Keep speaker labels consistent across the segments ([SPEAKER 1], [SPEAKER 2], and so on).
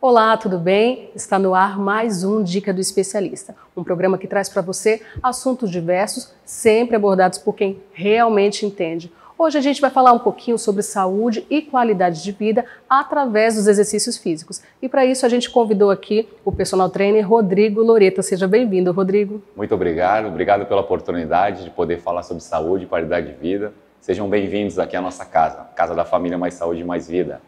[SPEAKER 1] Olá, tudo bem? Está no ar mais um Dica do Especialista, um programa que traz para você assuntos diversos, sempre abordados por quem realmente entende. Hoje a gente vai falar um pouquinho sobre saúde e qualidade de vida através dos exercícios físicos. E para isso a gente convidou aqui o personal trainer Rodrigo Loreta. Seja bem-vindo, Rodrigo.
[SPEAKER 2] Muito obrigado pela oportunidade de poder falar sobre saúde e qualidade de vida. Sejam bem-vindos aqui à nossa casa, Casa da Família Mais Saúde e Mais Vida.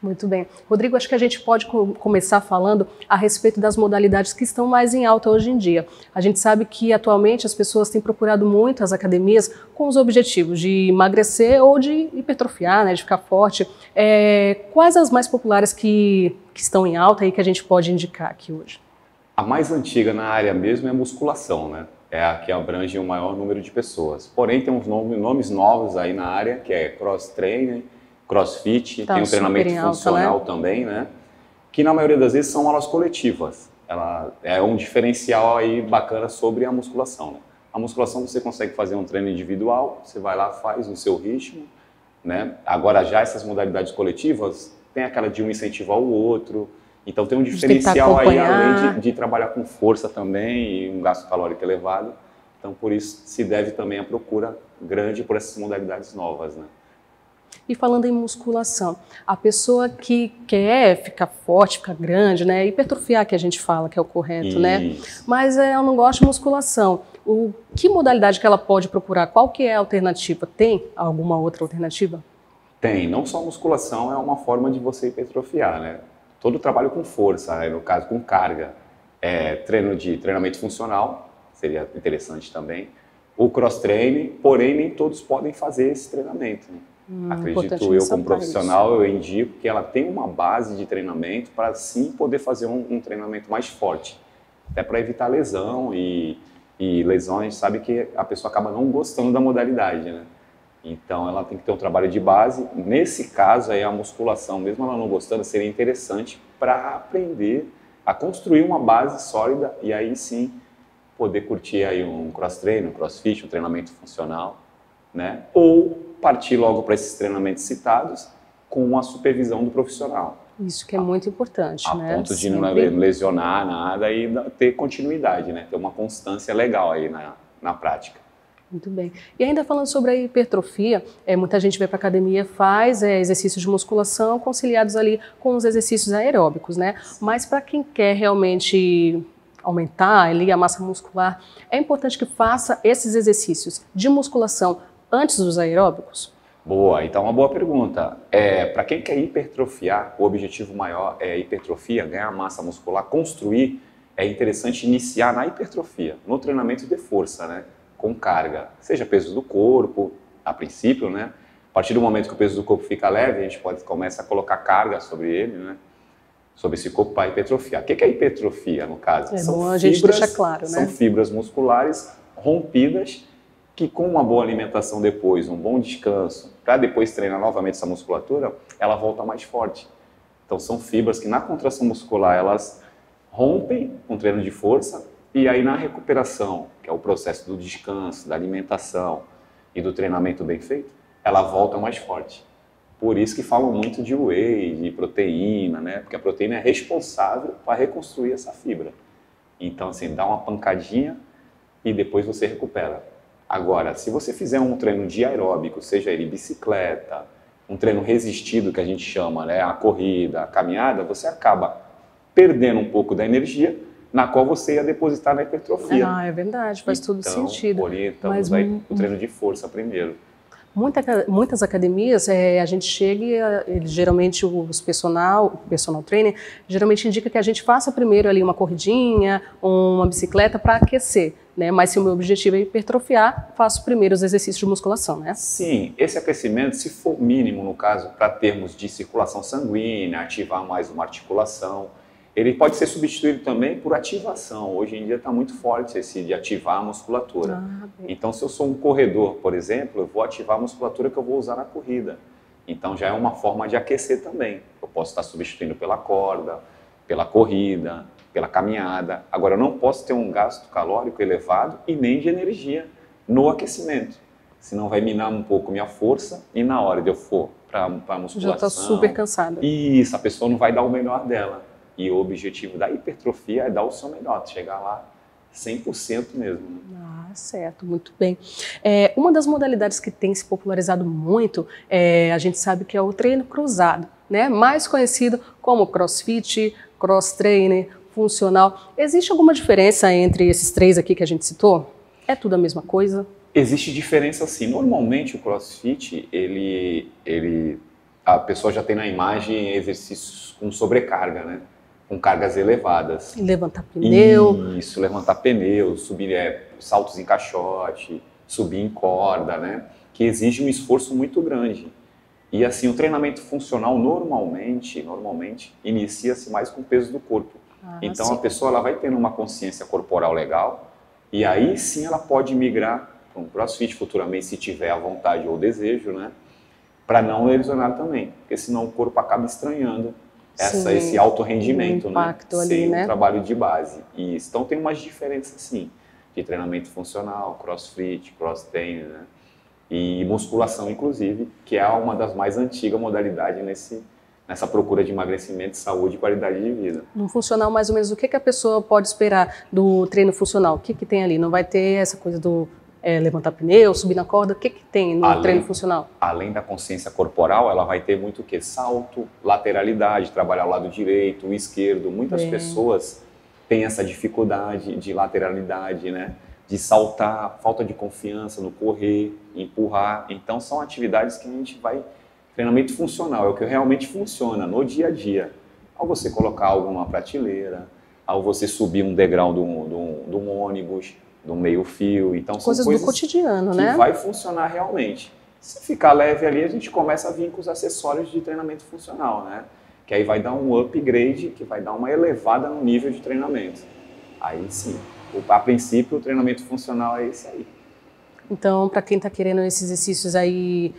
[SPEAKER 1] Muito bem. Rodrigo, acho que a gente pode começar falando a respeito das modalidades que estão mais em alta hoje em dia. A gente sabe que atualmente as pessoas têm procurado muito as academias com os objetivos de emagrecer ou de hipertrofiar, né, de ficar forte. Quais as mais populares que estão em alta e que a gente pode indicar aqui hoje?
[SPEAKER 2] A mais antiga na área mesmo é a musculação, né? É a que abrange o maior número de pessoas. Porém, tem uns nomes novos aí na área, que é cross-training, CrossFit, tem um treinamento funcional também, né? Que na maioria das vezes são aulas coletivas. Ela é um diferencial aí bacana sobre a musculação, né? A musculação você consegue fazer um treino individual, você vai lá, faz no seu ritmo, né? Agora já essas modalidades coletivas, tem aquela de um incentivar o outro, então tem um diferencial aí além de trabalhar com força também e um gasto calórico elevado. Então por isso se deve também a procura grande por essas modalidades novas, né?
[SPEAKER 1] E falando em musculação, a pessoa que quer ficar forte, ficar grande, né, hipertrofiar que a gente fala que é o correto,
[SPEAKER 2] Isso.
[SPEAKER 1] Né? Mas ela não gosta de musculação. Que modalidade que ela pode procurar? Qual que é a alternativa? Tem alguma outra alternativa?
[SPEAKER 2] Tem, não só musculação é uma forma de você hipertrofiar, né? Todo trabalho com força, né? No caso com carga, treinamento funcional, seria interessante também. O cross-training, porém nem todos podem fazer esse treinamento, né? Acredito eu, como profissional, eu indico que ela tem uma base de treinamento para sim poder fazer um treinamento mais forte, até para evitar lesão e lesões, sabe que a pessoa acaba não gostando da modalidade, né? Então ela tem que ter um trabalho de base. Nesse caso aí a musculação, mesmo ela não gostando, seria interessante para aprender a construir uma base sólida e aí sim poder curtir aí um cross-treino, um crossfit, um treinamento funcional, né? Ou partir logo para esses treinamentos citados com a supervisão do profissional.
[SPEAKER 1] Isso que é muito importante, né?
[SPEAKER 2] A ponto de não lesionar nada e ter continuidade, né? Ter uma constância legal aí na prática.
[SPEAKER 1] Muito bem. E ainda falando sobre a hipertrofia, muita gente vai para a academia, faz exercícios de musculação conciliados ali com os exercícios aeróbicos, né? Mas para quem quer realmente aumentar ali a massa muscular, é importante que faça esses exercícios de musculação antes dos aeróbicos?
[SPEAKER 2] Boa, então uma boa pergunta. Para quem quer hipertrofiar, o objetivo maior é hipertrofia, ganhar massa muscular, construir, é interessante iniciar na hipertrofia, no treinamento de força, né? Com carga, seja peso do corpo, a princípio, né? A partir do momento que o peso do corpo fica leve, a gente começa a colocar carga sobre ele, né? Sobre esse corpo para hipertrofiar. O que é hipertrofia, no caso?
[SPEAKER 1] É bom a gente deixar claro, né?
[SPEAKER 2] São fibras musculares rompidas que com uma boa alimentação depois, um bom descanso, para depois treinar novamente essa musculatura, ela volta mais forte. Então são fibras que na contração muscular elas rompem com treino de força e aí na recuperação, que é o processo do descanso, da alimentação e do treinamento bem feito, ela volta mais forte. Por isso que falam muito de whey, de proteína, né? Porque a proteína é responsável para reconstruir essa fibra. Então assim, dá uma pancadinha e depois você recupera. Agora, se você fizer um treino de aeróbico, seja ele bicicleta, um treino resistido que a gente chama, né, a corrida, a caminhada, você acaba perdendo um pouco da energia na qual você ia depositar na hipertrofia.
[SPEAKER 1] É verdade, faz todo sentido.
[SPEAKER 2] Orientamos aí o treino de força primeiro.
[SPEAKER 1] Muitas academias, a gente chega e geralmente o personal trainer, geralmente indica que a gente faça primeiro ali uma corridinha, uma bicicleta para aquecer, né? Mas se o meu objetivo é hipertrofiar, faço primeiro os exercícios de musculação, né?
[SPEAKER 2] Sim, esse aquecimento, se for mínimo no caso, para termos de circulação sanguínea, ativar mais uma articulação, ele pode ser substituído também por ativação. Hoje em dia está muito forte esse de ativar a musculatura. Então, se eu sou um corredor, por exemplo, eu vou ativar a musculatura que eu vou usar na corrida. Então, já é uma forma de aquecer também. Eu posso estar substituindo pela corda, pela corrida, pela caminhada. Agora, eu não posso ter um gasto calórico elevado e nem de energia no aquecimento. Senão vai minar um pouco minha força e na hora de eu for para a musculação...
[SPEAKER 1] Já está super cansada.
[SPEAKER 2] Isso, a pessoa não vai dar o melhor dela. E o objetivo da hipertrofia é dar o seu melhor, chegar lá 100% mesmo. Né?
[SPEAKER 1] Ah, certo, muito bem. Uma das modalidades que tem se popularizado muito, a gente sabe que é o treino cruzado, né? Mais conhecido como CrossFit, Cross Trainer, funcional. Existe alguma diferença entre esses três aqui que a gente citou? É tudo a mesma coisa?
[SPEAKER 2] Existe diferença sim. Normalmente o CrossFit, a pessoa já tem na imagem exercícios com sobrecarga, né? Com cargas elevadas.
[SPEAKER 1] Levantar pneu.
[SPEAKER 2] Isso, levantar pneu, subir saltos em caixote, subir em corda, né? Que exige um esforço muito grande. E assim, o treinamento funcional normalmente inicia-se mais com o peso do corpo. Então
[SPEAKER 1] sim.
[SPEAKER 2] a pessoa ela vai tendo uma consciência corporal legal e aí sim ela pode migrar para um CrossFit futuramente, se tiver a vontade ou o desejo, né? Para não lesionar também, porque senão o corpo acaba estranhando esse alto rendimento,
[SPEAKER 1] impacto
[SPEAKER 2] né?
[SPEAKER 1] Ali,
[SPEAKER 2] Sem
[SPEAKER 1] né?
[SPEAKER 2] um trabalho de base. Isso. Então tem umas diferenças sim, de treinamento funcional, CrossFit, Cross Trainer, né? E musculação inclusive, que é uma das mais antigas modalidades nessa procura de emagrecimento, saúde e qualidade de vida.
[SPEAKER 1] No funcional, mais ou menos, o que a pessoa pode esperar do treino funcional? O que tem ali? Não vai ter essa coisa do levantar pneu, subir na corda? O que tem no treino funcional?
[SPEAKER 2] Além da consciência corporal, ela vai ter muito o quê? Salto, lateralidade, trabalhar o lado direito, o esquerdo. Muitas pessoas têm essa dificuldade de lateralidade, né? De saltar, falta de confiança no correr, empurrar. Então, são atividades que a gente vai... Treinamento funcional é o que realmente funciona no dia a dia. Ao você colocar algo numa prateleira, ao você subir um degrau de um ônibus, de um meio-fio. Então, são
[SPEAKER 1] coisas do cotidiano,
[SPEAKER 2] que
[SPEAKER 1] né?
[SPEAKER 2] vai funcionar realmente. Se ficar leve ali, a gente começa a vir com os acessórios de treinamento funcional, né? Que aí vai dar um upgrade, que vai dar uma elevada no nível de treinamento. Aí sim, a princípio o treinamento funcional é esse aí.
[SPEAKER 1] Então, para quem está querendo esses exercícios aí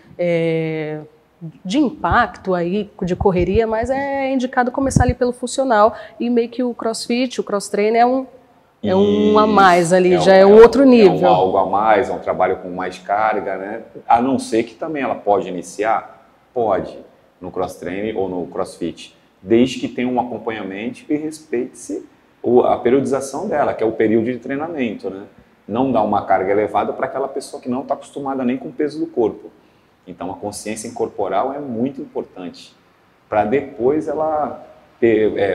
[SPEAKER 1] de impacto aí, de correria, mas é indicado começar ali pelo funcional e meio que o CrossFit, o Cross Trainer é um a mais ali, já é um outro nível.
[SPEAKER 2] É algo a mais, é um trabalho com mais carga, né? A não ser que também ela pode iniciar, pode, no Cross Trainer ou no CrossFit, desde que tenha um acompanhamento e respeite-se a periodização dela, que é o período de treinamento, né? Não dar uma carga elevada para aquela pessoa que não está acostumada nem com o peso do corpo. Então, a consciência corporal é muito importante para depois ela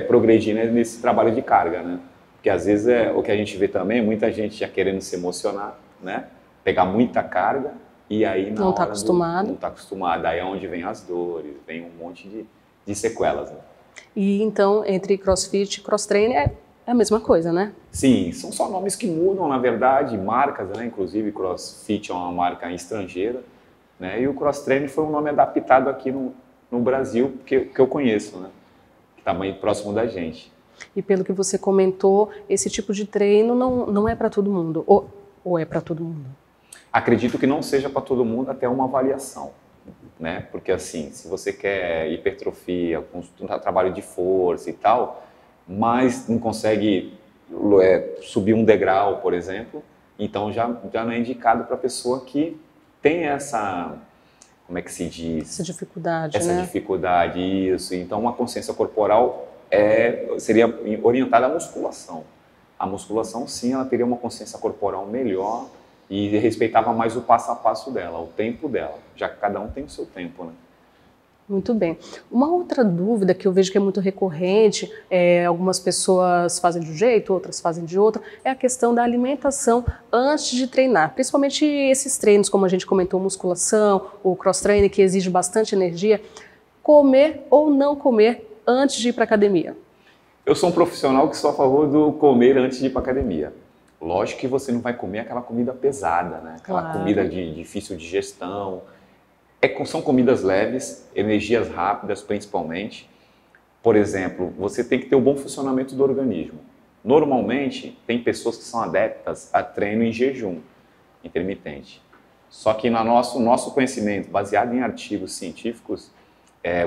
[SPEAKER 2] progredir nesse trabalho de carga, né? Porque às vezes o que a gente vê também, muita gente já querendo se emocionar, né? Pegar muita carga e aí na
[SPEAKER 1] não
[SPEAKER 2] hora
[SPEAKER 1] está acostumado.
[SPEAKER 2] Não está acostumado. Aí é onde vem as dores, vem um monte de sequelas. Né?
[SPEAKER 1] E então, entre CrossFit e Cross Trainer é a mesma coisa, né?
[SPEAKER 2] Sim, são só nomes que mudam, na verdade, marcas, né? Inclusive CrossFit é uma marca estrangeira. Né? E o Cross Trainer foi um nome adaptado aqui no Brasil, que eu conheço, né? Que está bem próximo da gente.
[SPEAKER 1] E pelo que você comentou, esse tipo de treino não é para todo mundo, ou é para todo mundo?
[SPEAKER 2] Acredito que não seja para todo mundo até uma avaliação, né? Porque assim, se você quer hipertrofia, com trabalho de força e tal, mas não consegue subir um degrau, por exemplo, então já não é indicado para a pessoa que tem essa, como é que se diz?
[SPEAKER 1] Essa dificuldade,
[SPEAKER 2] Essa dificuldade, isso. Então, uma consciência corporal seria orientada à musculação. A musculação, sim, ela teria uma consciência corporal melhor e respeitava mais o passo a passo dela, o tempo dela, já que cada um tem o seu tempo, né?
[SPEAKER 1] Muito bem. Uma outra dúvida que eu vejo que é muito recorrente, algumas pessoas fazem de um jeito, outras fazem de outro, é a questão da alimentação antes de treinar. Principalmente esses treinos, como a gente comentou, musculação, o cross-training, que exige bastante energia. Comer ou não comer antes de ir para a academia?
[SPEAKER 2] Eu sou um profissional que sou a favor do comer antes de ir para a academia. Lógico que você não vai comer aquela comida pesada, né? Aquela comida de difícil digestão. São comidas leves, energias rápidas principalmente. Por exemplo, você tem que ter um bom funcionamento do organismo. Normalmente, tem pessoas que são adeptas a treino em jejum intermitente. Só que no nosso conhecimento, baseado em artigos científicos,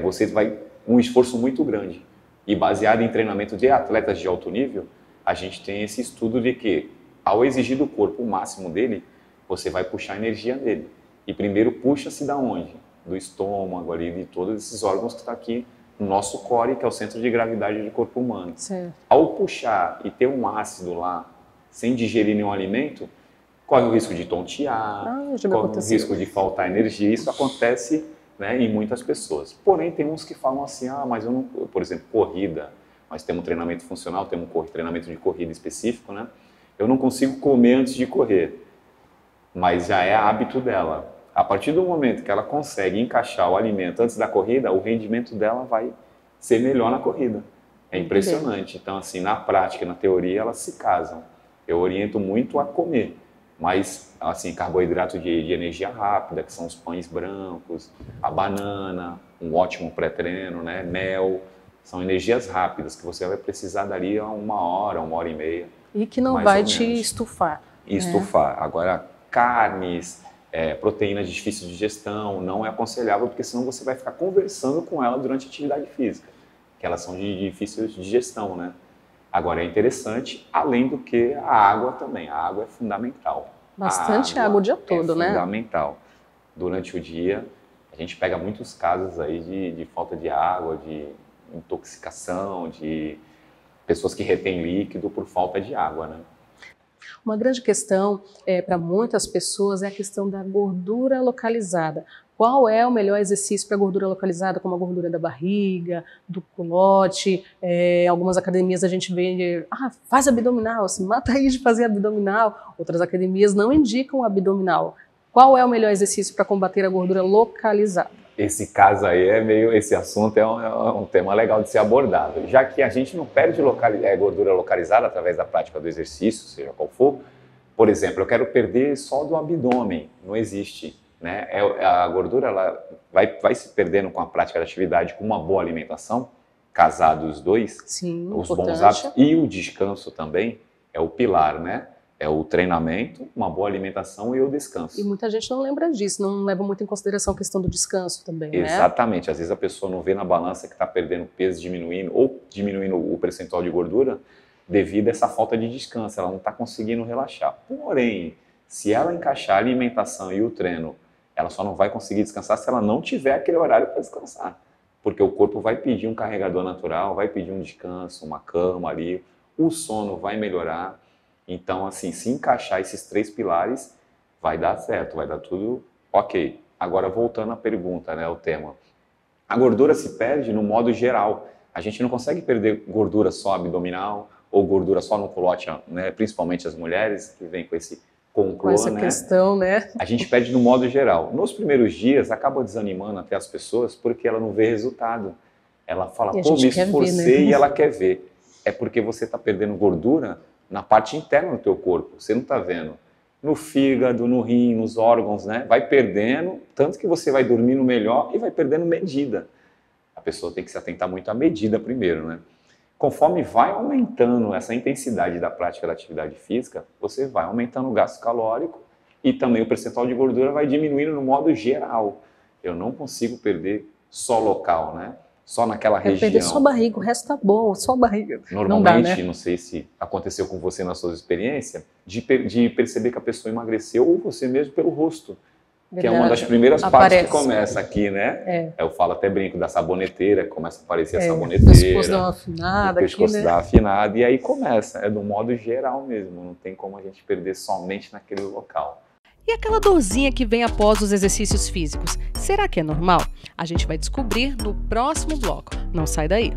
[SPEAKER 2] você vai um esforço muito grande. E baseado em treinamento de atletas de alto nível, a gente tem esse estudo de que, ao exigir do corpo o máximo dele, você vai puxar a energia dele. E primeiro puxa-se da onde? Do estômago ali, de todos esses órgãos que estão aqui no nosso core, que é o centro de gravidade do corpo humano.
[SPEAKER 1] Certo.
[SPEAKER 2] Ao puxar e ter um ácido lá, sem digerir nenhum alimento, corre o risco de tontear, corre o risco de faltar energia. Isso acontece, né, em muitas pessoas. Porém, tem uns que falam assim, mas eu não... Por exemplo, corrida. Nós temos um treinamento funcional, temos um treinamento de corrida específico, né? Eu não consigo comer antes de correr, mas já é hábito dela. A partir do momento que ela consegue encaixar o alimento antes da corrida, o rendimento dela vai ser melhor na corrida. É impressionante. Então, assim, na prática e na teoria, elas se casam. Eu oriento muito a comer, mas, assim, carboidrato de energia rápida, que são os pães brancos, a banana, um ótimo pré-treino, né? Mel, são energias rápidas que você vai precisar dali a 1 hora, 1 hora e meia.
[SPEAKER 1] E que não vai te estufar.
[SPEAKER 2] Estufar. Agora, carnes, proteínas de difícil digestão, não é aconselhável, porque senão você vai ficar conversando com ela durante a atividade física, que elas são de difícil digestão, né? Agora, é interessante, além do que a água também. A água é fundamental.
[SPEAKER 1] Bastante água o dia todo, né?
[SPEAKER 2] É fundamental. Durante o dia, a gente pega muitos casos aí de falta de água, de intoxicação, de pessoas que retêm líquido por falta de água, né?
[SPEAKER 1] Uma grande questão para muitas pessoas é a questão da gordura localizada. Qual é o melhor exercício para gordura localizada, como a gordura da barriga, do culote? Algumas academias a gente vê, faz abdominal, se mata aí de fazer abdominal. Outras academias não indicam abdominal. Qual é o melhor exercício para combater a gordura localizada?
[SPEAKER 2] Esse caso aí esse assunto é um tema legal de ser abordado, já que a gente não perde gordura localizada através da prática do exercício, seja qual for. Por exemplo, eu quero perder só do abdômen, não existe, né? A gordura ela vai se perdendo com a prática da atividade, com uma boa alimentação, casados os dois.
[SPEAKER 1] Sim,
[SPEAKER 2] os
[SPEAKER 1] importante.
[SPEAKER 2] Bons hábitos e o descanso também é o pilar, né? É o treinamento, uma boa alimentação e o descanso.
[SPEAKER 1] E muita gente não lembra disso, não leva muito em consideração a questão do descanso também, né?
[SPEAKER 2] Exatamente. Às vezes a pessoa não vê na balança que está perdendo peso, diminuindo, ou diminuindo o percentual de gordura devido a essa falta de descanso. Ela não está conseguindo relaxar. Porém, se ela encaixar a alimentação e o treino, ela só não vai conseguir descansar se ela não tiver aquele horário para descansar. Porque o corpo vai pedir um carregador natural, vai pedir um descanso, uma cama ali, o sono vai melhorar. Então, assim, se encaixar esses 3 pilares, vai dar certo, vai dar tudo ok. Agora, voltando à pergunta, né, o tema. A gordura se perde no modo geral. A gente não consegue perder gordura só abdominal ou gordura só no culote, né, principalmente as mulheres que vêm com esse conclô,
[SPEAKER 1] com essa questão, né?
[SPEAKER 2] A gente perde no modo geral. Nos primeiros dias, acaba desanimando até as pessoas porque ela não vê resultado. Ela fala, me esforcei, né? E ela quer ver. É porque você está perdendo gordura na parte interna do teu corpo, você não está vendo. No fígado, no rim, nos órgãos, né? Vai perdendo, tanto que você vai dormindo melhor e vai perdendo medida. A pessoa tem que se atentar muito à medida primeiro, né? Conforme vai aumentando essa intensidade da prática da atividade física, você vai aumentando o gasto calórico e também o percentual de gordura vai diminuindo no modo geral. Eu não consigo perder só local, né? Só naquela região.
[SPEAKER 1] Perder só barriga, o resto tá bom, só barriga.
[SPEAKER 2] Normalmente,
[SPEAKER 1] não dá, né?
[SPEAKER 2] Não sei se aconteceu com você nas suas experiências, de perceber que a pessoa emagreceu ou você mesmo pelo rosto. Verdade. Que é uma das primeiras partes que começa aqui, né? Eu falo até brinco da saboneteira, começa a aparecer a saboneteira. O
[SPEAKER 1] pescoço dá uma afinada.
[SPEAKER 2] O pescoço dá uma afinada, e aí começa. É do modo geral mesmo, não tem como a gente perder somente naquele local.
[SPEAKER 3] E aquela dorzinha que vem após os exercícios físicos, será que é normal? A gente vai descobrir no próximo bloco. Não sai daí!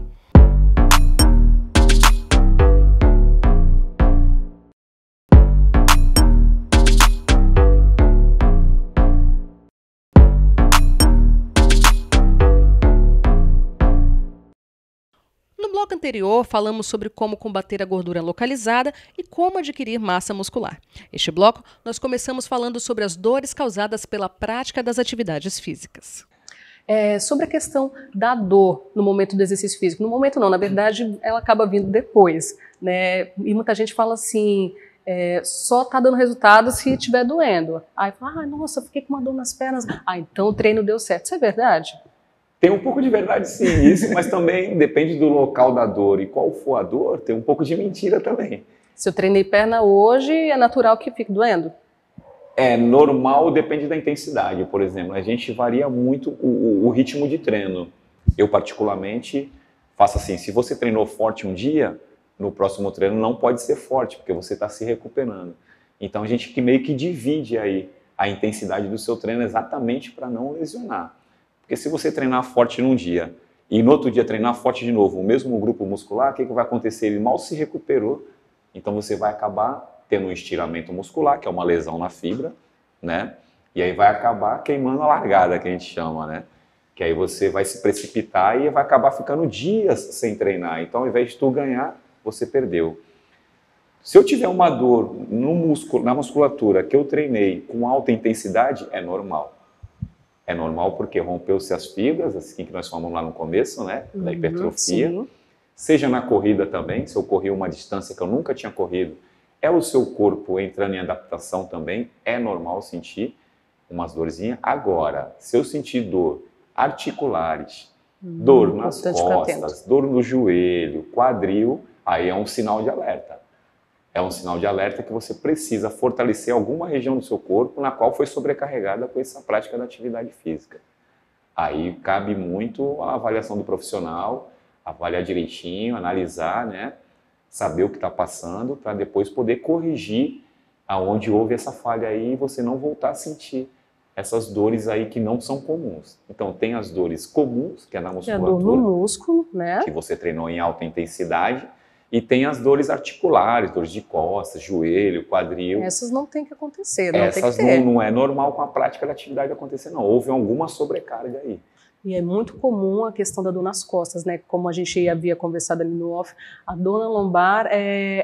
[SPEAKER 3] No bloco anterior, falamos sobre como combater a gordura localizada e como adquirir massa muscular. Este bloco, nós começamos falando sobre as dores causadas pela prática das atividades físicas.
[SPEAKER 1] Sobre a questão da dor no momento do exercício físico. No momento não, na verdade, ela acaba vindo depois, né? E muita gente fala assim, só tá dando resultado se estiver doendo. Aí fala, nossa, fiquei com uma dor nas pernas. Então o treino deu certo. Isso é verdade?
[SPEAKER 2] Tem um pouco de verdade sim, isso, mas também depende do local da dor e qual for a dor, tem um pouco de mentira também.
[SPEAKER 1] Se eu treinei perna hoje, é natural que fique doendo?
[SPEAKER 2] É normal, depende da intensidade, por exemplo. A gente varia muito o ritmo de treino. Eu, particularmente, faço assim, se você treinou forte um dia, no próximo treino não pode ser forte, porque você está se recuperando. Então, a gente que meio que divide aí a intensidade do seu treino exatamente para não lesionar. Porque se você treinar forte num dia e no outro dia treinar forte de novo, o mesmo grupo muscular, o que vai acontecer? Ele mal se recuperou, então você vai acabar tendo um estiramento muscular, que é uma lesão na fibra, né? E aí vai acabar queimando a largada, que a gente chama, né? Que aí você vai se precipitar e vai acabar ficando dias sem treinar. Então, ao invés de tu ganhar, você perdeu. Se eu tiver uma dor no músculo, na musculatura que eu treinei com alta intensidade, é normal. É normal porque rompeu-se as fibras, assim que nós falamos lá no começo, né? Da hipertrofia. Sim. Seja na corrida também, se eu corri uma distância que eu nunca tinha corrido, é o seu corpo entrando em adaptação também, é normal sentir umas dorzinhas. Agora, se eu sentir dor articulares, dor nas costas, dor no joelho, quadril, aí é um sinal de alerta. É um sinal de alerta que você precisa fortalecer alguma região do seu corpo na qual foi sobrecarregada com essa prática da atividade física. Aí cabe muito a avaliação do profissional, avaliar direitinho, analisar, né? Saber o que está passando para depois poder corrigir aonde houve essa falha aí e você não voltar a sentir essas dores aí que não são comuns. Então, tem as dores comuns, que é na musculatura,
[SPEAKER 1] é a dor no músculo, né?
[SPEAKER 2] Que você treinou em alta intensidade, e tem as dores articulares, dores de costas, joelho, quadril.
[SPEAKER 1] Essas não tem que acontecer, não
[SPEAKER 2] Essas
[SPEAKER 1] tem que ter.
[SPEAKER 2] Não é normal com a prática da atividade acontecer, não. Houve alguma sobrecarga aí.
[SPEAKER 1] E é muito comum a questão da dor nas costas, né? Como a gente havia conversado ali no off, a dor na lombar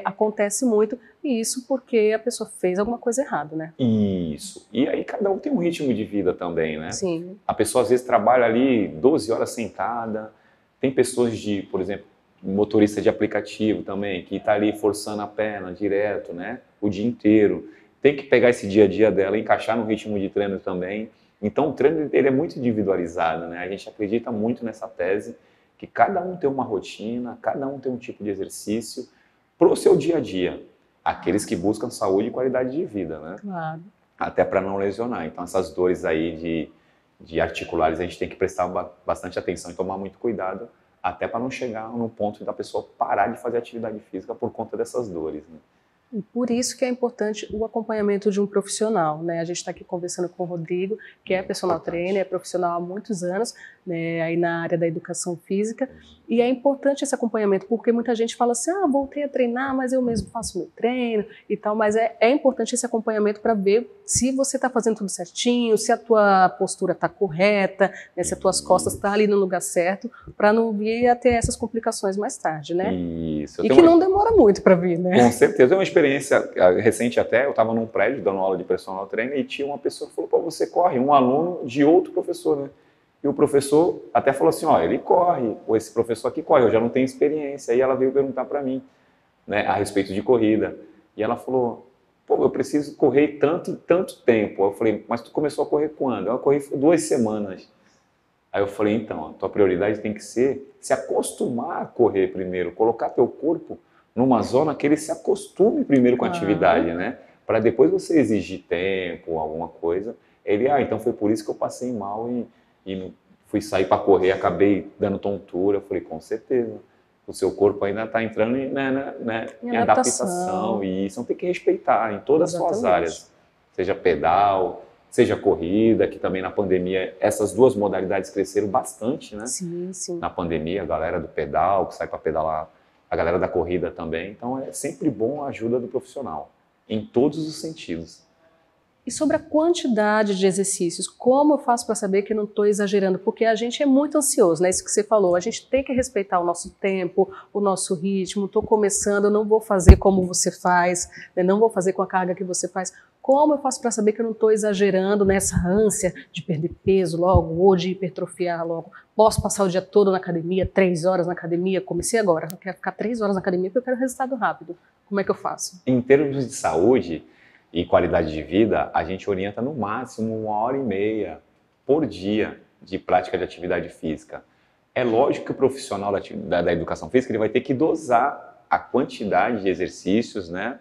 [SPEAKER 1] acontece muito, e isso porque a pessoa fez alguma coisa errada, né?
[SPEAKER 2] Isso. E aí cada um tem um ritmo de vida também, né?
[SPEAKER 1] Sim.
[SPEAKER 2] A pessoa às vezes trabalha ali 12 horas sentada. Tem pessoas por exemplo, motorista de aplicativo também, que está ali forçando a perna direto, né? O dia inteiro. Tem que pegar esse dia a dia dela e encaixar no ritmo de treino também. Então, o treino ele é muito individualizado, né? A gente acredita muito nessa tese que cada um tem uma rotina, cada um tem um tipo de exercício para o seu dia a dia. Aqueles que buscam saúde e qualidade de vida, né?
[SPEAKER 1] Claro.
[SPEAKER 2] Até para não lesionar. Então, essas dores aí de articulares, a gente tem que prestar bastante atenção e tomar muito cuidado, até para não chegar no ponto da pessoa parar de fazer atividade física por conta dessas dores, né?
[SPEAKER 1] E por isso que é importante o acompanhamento de um profissional, né? A gente está aqui conversando com o Rodrigo, que é personal trainer, é profissional há muitos anos, né, aí na área da educação física, e é importante esse acompanhamento, porque muita gente fala assim, voltei a treinar, mas eu mesmo faço meu treino e tal, mas é importante esse acompanhamento para ver se você está fazendo tudo certinho, se a tua postura está correta, né, se as tuas costas estão ali no lugar certo, para não vir a ter essas complicações mais tarde, né?
[SPEAKER 2] Isso.
[SPEAKER 1] E que não demora muito para vir, né?
[SPEAKER 2] Com certeza. É uma experiência recente até, eu estava num prédio dando aula de personal trainer e tinha uma pessoa que falou, pô, você corre, um aluno de outro professor, né? E o professor até falou assim, ele corre, ou esse professor aqui corre, eu já não tenho experiência. Aí ela veio perguntar para mim, né, a respeito de corrida. E ela falou, pô, eu preciso correr tanto e tanto tempo. Eu falei, mas tu começou a correr quando? Eu corri 2 semanas. Aí eu falei, então, a tua prioridade tem que ser se acostumar a correr primeiro, colocar teu corpo numa zona que ele se acostume primeiro com a atividade, né? Para depois você exigir tempo, alguma coisa. Ele, então foi por isso que eu passei mal e fui sair para correr, acabei dando tontura. Eu falei, com certeza, o seu corpo ainda está entrando em adaptação, e isso não tem que respeitar em todas as suas áreas, seja pedal, seja corrida, que também na pandemia essas duas modalidades cresceram bastante, né?
[SPEAKER 1] Sim, sim.
[SPEAKER 2] Na pandemia, a galera do pedal, que sai para pedalar, a galera da corrida também. Então é sempre bom a ajuda do profissional, em todos os sentidos.
[SPEAKER 1] E sobre a quantidade de exercícios, como eu faço para saber que não estou exagerando? Porque a gente é muito ansioso, né? Isso que você falou, a gente tem que respeitar o nosso tempo, o nosso ritmo. Estou começando, eu não vou fazer como você faz, né? Não vou fazer com a carga que você faz. Como eu faço para saber que eu não estou exagerando nessa ânsia de perder peso logo ou de hipertrofiar logo? Posso passar o dia todo na academia, 3 horas na academia? Comecei agora, eu quero ficar 3 horas na academia porque eu quero resultado rápido. Como é que eu faço?
[SPEAKER 2] Em termos de saúde e qualidade de vida, a gente orienta no máximo 1h30 por dia de prática de atividade física. É lógico que o profissional da educação física ele vai ter que dosar a quantidade de exercícios, né?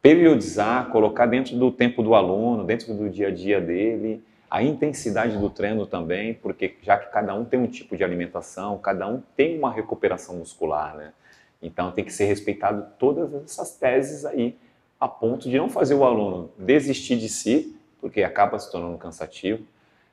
[SPEAKER 2] Periodizar, colocar dentro do tempo do aluno, dentro do dia a dia dele, A intensidade do treino também, porque já que cada um tem um tipo de alimentação, cada um tem uma recuperação muscular, né? Então tem que ser respeitado todas essas teses aí, a ponto de não fazer o aluno desistir de si, porque acaba se tornando cansativo.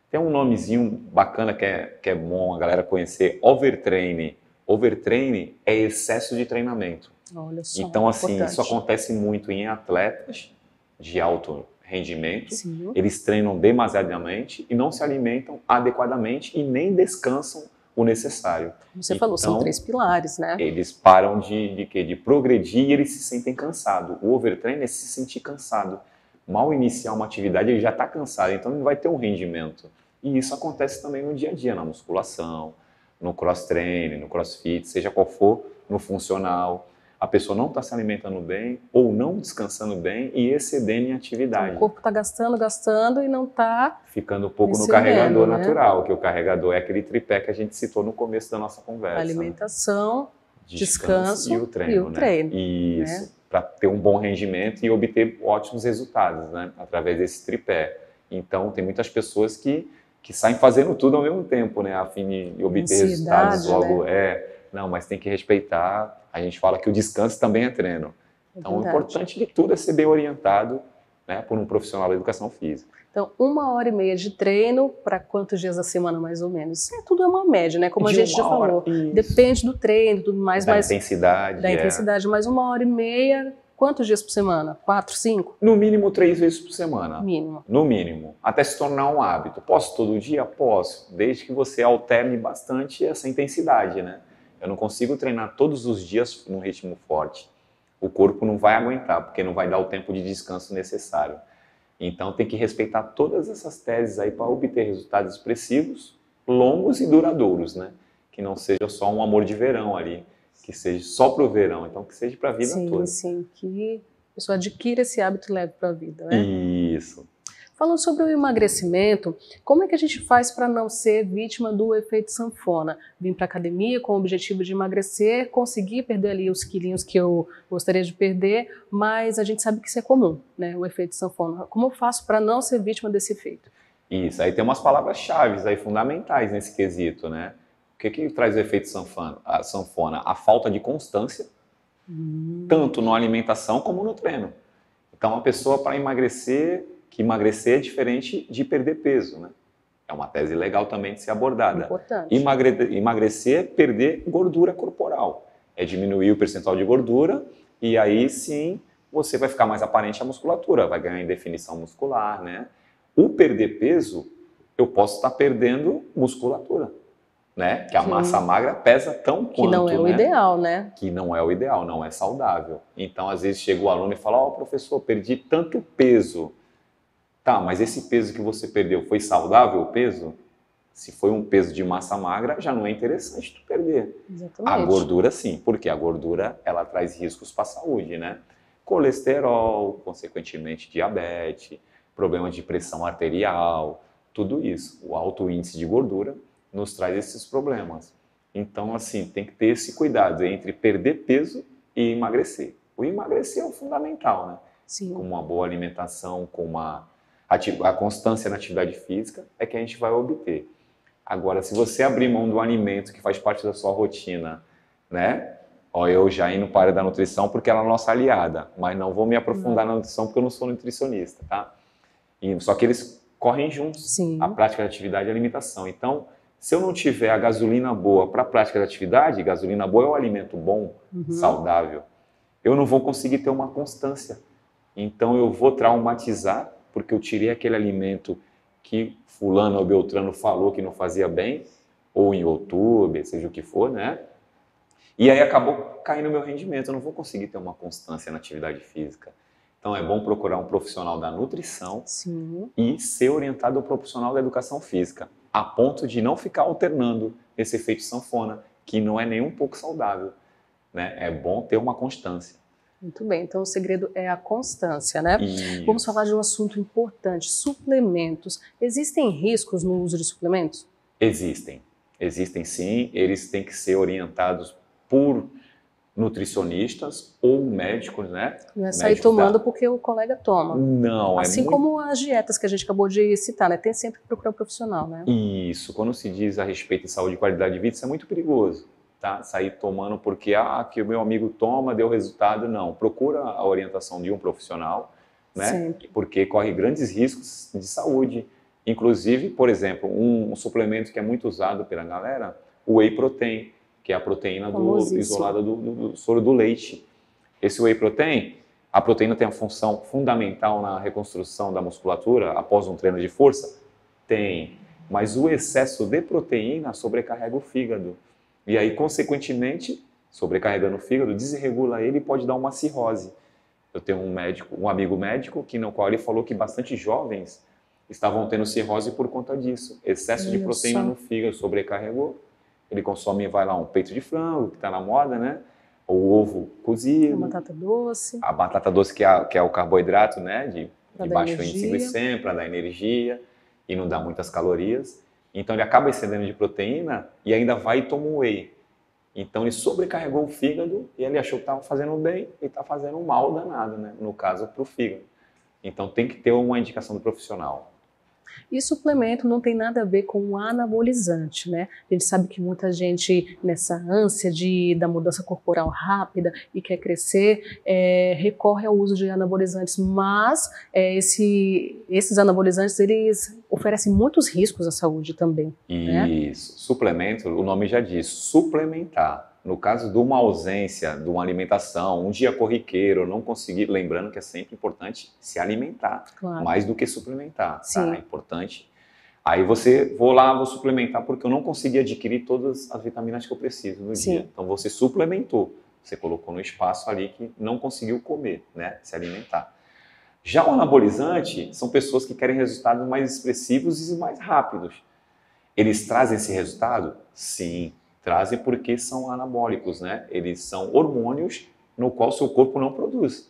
[SPEAKER 2] Tem um nomezinho bacana que é bom a galera conhecer, overtraining. Overtraining é excesso de treinamento.
[SPEAKER 1] Olha só,
[SPEAKER 2] então, assim,
[SPEAKER 1] importante.
[SPEAKER 2] isso acontece muito em atletas de alto rendimento.
[SPEAKER 1] Sim.
[SPEAKER 2] Eles treinam demasiadamente e não se alimentam adequadamente e nem descansam o necessário.
[SPEAKER 1] Como você falou, são 3 pilares, né?
[SPEAKER 2] Eles param de progredir e eles se sentem cansados. O overtraining é se sentir cansado. Mal iniciar uma atividade, ele já está cansado, então não vai ter um rendimento. E isso acontece também no dia a dia, na musculação, no cross-training, no crossfit, seja qual for, no funcional. A pessoa não está se alimentando bem ou não descansando bem e excedendo em atividade.
[SPEAKER 1] Então, o corpo está gastando e não está
[SPEAKER 2] ficando um pouco
[SPEAKER 1] excedendo,
[SPEAKER 2] no carregador,
[SPEAKER 1] né?
[SPEAKER 2] Natural, que o carregador é aquele tripé que a gente citou no começo da nossa conversa.
[SPEAKER 1] Alimentação, descanso
[SPEAKER 2] e o treino. Isso, né? Para ter um bom rendimento e obter ótimos resultados, né? Através desse tripé. Então, tem muitas pessoas que saem fazendo tudo ao mesmo tempo, né? A fim de obter resultados logo. Né? Não, mas tem que respeitar. A gente fala que o descanso também é treino. Então, o importante de tudo é ser bem orientado, né, por um profissional da educação física.
[SPEAKER 1] Então, 1h30 de treino para quantos dias da semana, mais ou menos? Isso tudo é uma média, né? Como a gente já falou. Depende do treino, tudo mais.
[SPEAKER 2] Da intensidade.
[SPEAKER 1] Da intensidade, mas 1h30, quantos dias por semana? 4, 5?
[SPEAKER 2] No mínimo 3 vezes por semana.
[SPEAKER 1] Mínimo.
[SPEAKER 2] No mínimo. Até se tornar um hábito. Posso todo dia? Posso. Desde que você alterne bastante essa intensidade, né? Eu não consigo treinar todos os dias num ritmo forte. O corpo não vai aguentar, porque não vai dar o tempo de descanso necessário. Então tem que respeitar todas essas teses aí para obter resultados expressivos, longos e duradouros, né? Que não seja só um amor de verão ali, que seja só para o verão, então que seja para a vida toda.
[SPEAKER 1] Sim, que a pessoa adquira esse hábito leve para a vida, né?
[SPEAKER 2] Isso.
[SPEAKER 1] Falando sobre o emagrecimento, como é que a gente faz para não ser vítima do efeito sanfona? Vim para a academia com o objetivo de emagrecer, conseguir perder ali os quilinhos que eu gostaria de perder, mas a gente sabe que isso é comum, né? O efeito sanfona. Como eu faço para não ser vítima desse efeito?
[SPEAKER 2] Isso, aí tem umas palavras-chave aí fundamentais nesse quesito, né? O que traz o efeito sanfona? A falta de constância, tanto na alimentação como no treino. Então, a pessoa para emagrecer, que emagrecer é diferente de perder peso, né? É uma tese legal também de ser abordada.
[SPEAKER 1] Importante.
[SPEAKER 2] Emagrecer é perder gordura corporal. É diminuir o percentual de gordura e aí sim você vai ficar mais aparente a musculatura, vai ganhar em definição muscular, né? O perder peso, eu posso estar perdendo musculatura, né? Que a massa magra pesa tão quanto,
[SPEAKER 1] que não é o ideal, né?
[SPEAKER 2] Que não é o ideal, não é saudável. Então, às vezes, chega o aluno e fala, professor, perdi tanto peso. Tá, mas esse peso que você perdeu foi saudável o peso? Se foi um peso de massa magra, já não é interessante tu perder.
[SPEAKER 1] Exatamente.
[SPEAKER 2] A gordura sim, porque a gordura ela traz riscos para a saúde, né? Colesterol, consequentemente diabetes, problema de pressão arterial, tudo isso. O alto índice de gordura nos traz esses problemas. Então, assim, tem que ter esse cuidado entre perder peso e emagrecer. O emagrecer é o fundamental, né?
[SPEAKER 1] Sim.
[SPEAKER 2] Com uma boa alimentação, com a constância na atividade física, é que a gente vai obter. Agora, se você abrir mão do alimento que faz parte da sua rotina, né? Eu já indo para a área da nutrição porque ela é a nossa aliada, mas não vou me aprofundar na nutrição porque eu não sou nutricionista, tá? Só que eles correm juntos, a prática da atividade e a alimentação. Então, se eu não tiver a gasolina boa para a prática da atividade, gasolina boa é um alimento bom, saudável, eu não vou conseguir ter uma constância. Então, eu vou traumatizar porque eu tirei aquele alimento que fulano ou beltrano falou que não fazia bem, ou em YouTube, seja o que for, né? E aí acabou caindo o meu rendimento, eu não vou conseguir ter uma constância na atividade física. Então é bom procurar um profissional da nutrição e ser orientado ao profissional da educação física, a ponto de não ficar alternando esse efeito sanfona, que não é nem um pouco saudável, né? É bom ter uma constância.
[SPEAKER 1] Muito bem, então o segredo é a constância, né?
[SPEAKER 2] Isso.
[SPEAKER 1] Vamos falar de um assunto importante, suplementos. Existem riscos no uso de suplementos?
[SPEAKER 2] Existem sim, eles têm que ser orientados por nutricionistas ou médicos, né?
[SPEAKER 1] Não é sair tomando porque o colega toma.
[SPEAKER 2] Não,
[SPEAKER 1] assim como as dietas que a gente acabou de citar, né? Tem sempre que procurar um profissional, né?
[SPEAKER 2] Isso, quando se diz a respeito de saúde e qualidade de vida, isso é muito perigoso, tá? Sair tomando porque, que o meu amigo toma, deu resultado, não. Procura a orientação de um profissional, né?
[SPEAKER 1] Sempre.
[SPEAKER 2] Porque corre grandes riscos de saúde. Inclusive, por exemplo, um suplemento que é muito usado pela galera, o whey protein, que é a proteína isolada do soro do leite. Esse whey protein, a proteína tem uma função fundamental na reconstrução da musculatura após um treino de força? Tem, mas o excesso de proteína sobrecarrega o fígado. E aí, consequentemente, sobrecarregando o fígado, desregula ele e pode dar uma cirrose. Eu tenho um amigo médico, no qual ele falou que bastante jovens estavam tendo cirrose por conta disso. Excesso de proteína no fígado sobrecarregou. Ele consome, vai lá, um peito de frango, que está na moda, né? O ovo cozido.
[SPEAKER 1] A batata doce.
[SPEAKER 2] A batata doce, que é o carboidrato, né? De baixo índice glicêmico, para dar energia e não dá muitas calorias. Então, ele acaba excedendo de proteína e ainda vai e toma um whey. Então, ele sobrecarregou o fígado e ele achou que estava fazendo bem e está fazendo um mal danado, né? No caso, para o fígado. Então, tem que ter uma indicação do profissional.
[SPEAKER 1] E suplemento não tem nada a ver com anabolizante, né? A gente sabe que muita gente, nessa ânsia da mudança corporal rápida e quer crescer, recorre ao uso de anabolizantes, mas esses anabolizantes, eles oferecem muitos riscos à saúde também.
[SPEAKER 2] Isso. Né? Suplemento, o nome já diz, suplementar. No caso de uma ausência de uma alimentação, um dia corriqueiro, não conseguir, lembrando que é sempre importante se alimentar, claro, mais do que suplementar, tá? É importante. Aí vou suplementar porque eu não consegui adquirir todas as vitaminas que eu preciso no dia. Então você suplementou, você colocou no espaço ali que não conseguiu comer, né? Se alimentar. Já o anabolizante são pessoas que querem resultados mais expressivos e mais rápidos. Eles trazem esse resultado? Sim. Trazem porque são anabólicos, né? Eles são hormônios no qual o seu corpo não produz.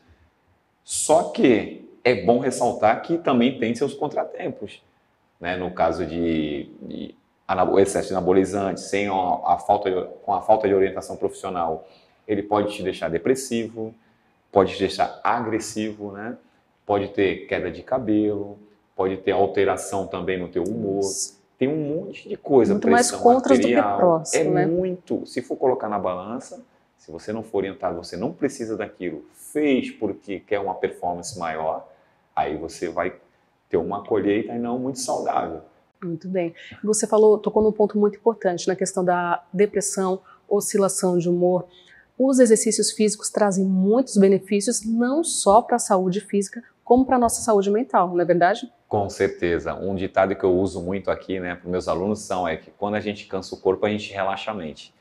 [SPEAKER 2] Só que é bom ressaltar que também tem seus contratempos, né? No caso de excesso de anabolizante, com a falta de orientação profissional, ele pode te deixar depressivo, pode te deixar agressivo, né? Pode ter queda de cabelo, pode ter alteração também no teu humor. Tem um monte de coisa.
[SPEAKER 1] Muito mais contras do que prós, né?
[SPEAKER 2] Muito. Se for colocar na balança, se você não for orientado, você não precisa daquilo, fez porque quer uma performance maior, aí você vai ter uma colheita e não muito saudável.
[SPEAKER 1] Muito bem. Você tocou num ponto muito importante, na questão da depressão, oscilação de humor. Os exercícios físicos trazem muitos benefícios, não só para a saúde física, como para a nossa saúde mental, não é verdade?
[SPEAKER 2] Com certeza. Um ditado que eu uso muito aqui, né, para os meus alunos é que quando a gente cansa o corpo, a gente relaxa a mente.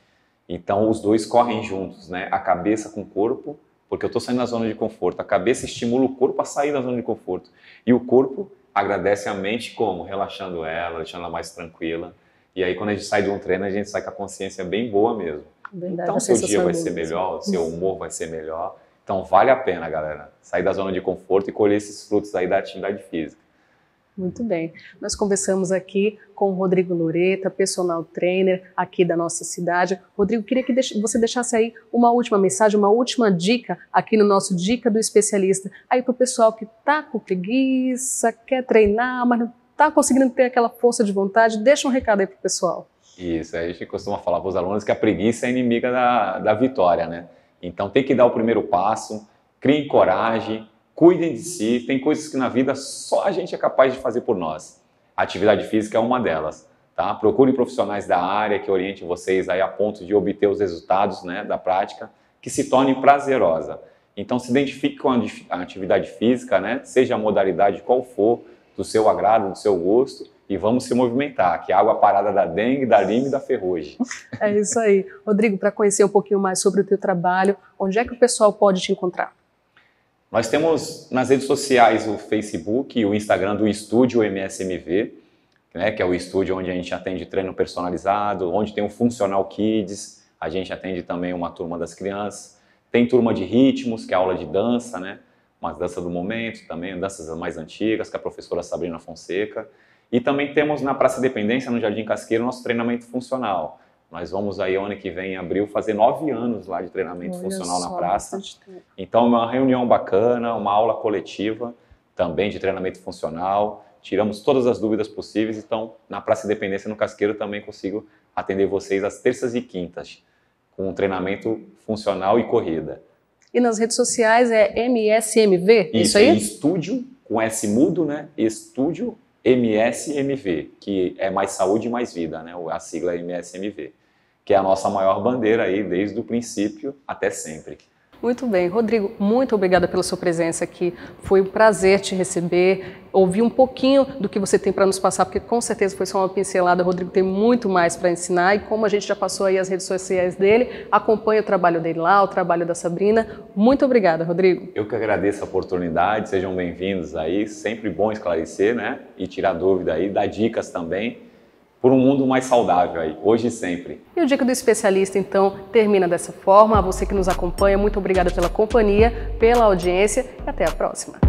[SPEAKER 2] Então, os dois correm juntos, né? A cabeça com o corpo, porque eu estou saindo da zona de conforto. A cabeça estimula o corpo a sair da zona de conforto. E o corpo agradece a mente como? Relaxando ela, deixando ela mais tranquila. E aí, quando a gente sai de um treino, a gente sai com a consciência bem boa mesmo.
[SPEAKER 1] Verdade,
[SPEAKER 2] então, seu dia vai ser melhor, seu humor vai ser melhor. Então, vale a pena, galera, sair da zona de conforto e colher esses frutos aí da atividade física.
[SPEAKER 1] Muito bem. Nós conversamos aqui com o Rodrigo Loreta, personal trainer aqui da nossa cidade. Rodrigo, queria que você deixasse aí uma última mensagem, uma última dica aqui no nosso Dica do Especialista. Aí para o pessoal que está com preguiça, quer treinar, mas não está conseguindo ter aquela força de vontade, deixa um recado aí para o pessoal.
[SPEAKER 2] Isso, a gente costuma falar para os alunos que a preguiça é inimiga da vitória, né? Então tem que dar o primeiro passo, criem coragem, cuidem de si. Tem coisas que na vida só a gente é capaz de fazer por nós. A atividade física é uma delas, tá? Procurem profissionais da área que orientem vocês aí a ponto de obter os resultados, né, da prática, que se torne prazerosa. Então se identifique com a atividade física, né, seja a modalidade qual for, do seu agrado, do seu gosto, e vamos se movimentar, que a água parada da dengue, da lima e da ferrugem.
[SPEAKER 1] É isso aí. Rodrigo, para conhecer um pouquinho mais sobre o teu trabalho, onde é que o pessoal pode te encontrar?
[SPEAKER 2] Nós temos nas redes sociais o Facebook e o Instagram do Estúdio MSMV, né, que é o estúdio onde a gente atende treino personalizado, onde tem o Funcional Kids, a gente atende também uma turma das crianças. Tem turma de ritmos, que é aula de dança, né, umas danças do momento também, danças mais antigas, com a professora Sabrina Fonseca. E também temos na Praça Independência, no Jardim Casqueiro, nosso treinamento funcional, Nós vamos aí, ano que vem, em abril, fazer 9 anos lá de treinamento funcional na praça.
[SPEAKER 1] Tempo.
[SPEAKER 2] Então, é uma reunião bacana, uma aula coletiva também de treinamento funcional. Tiramos todas as dúvidas possíveis. Então, na Praça Independência, no Casqueiro, também consigo atender vocês às terças e quintas, com um treinamento funcional e corrida.
[SPEAKER 1] E nas redes sociais é MSMV, isso aí?
[SPEAKER 2] É estúdio, com S mudo, né? Estúdio MSMV, que é mais saúde e mais vida, né? A sigla é MSMV, que é a nossa maior bandeira aí, desde o princípio até sempre.
[SPEAKER 1] Muito bem. Rodrigo, muito obrigada pela sua presença aqui. Foi um prazer te receber, ouvir um pouquinho do que você tem para nos passar, porque com certeza foi só uma pincelada. O Rodrigo tem muito mais para ensinar e como a gente já passou aí as redes sociais dele, acompanha o trabalho dele lá, o trabalho da Sabrina. Muito obrigada, Rodrigo.
[SPEAKER 2] Eu que agradeço a oportunidade, sejam bem-vindos aí. Sempre bom esclarecer, né? E tirar dúvida aí, dar dicas também, por um mundo mais saudável aí, hoje e sempre.
[SPEAKER 1] E o Dica do Especialista, então, termina dessa forma. A você que nos acompanha, muito obrigada pela companhia, pela audiência e até a próxima.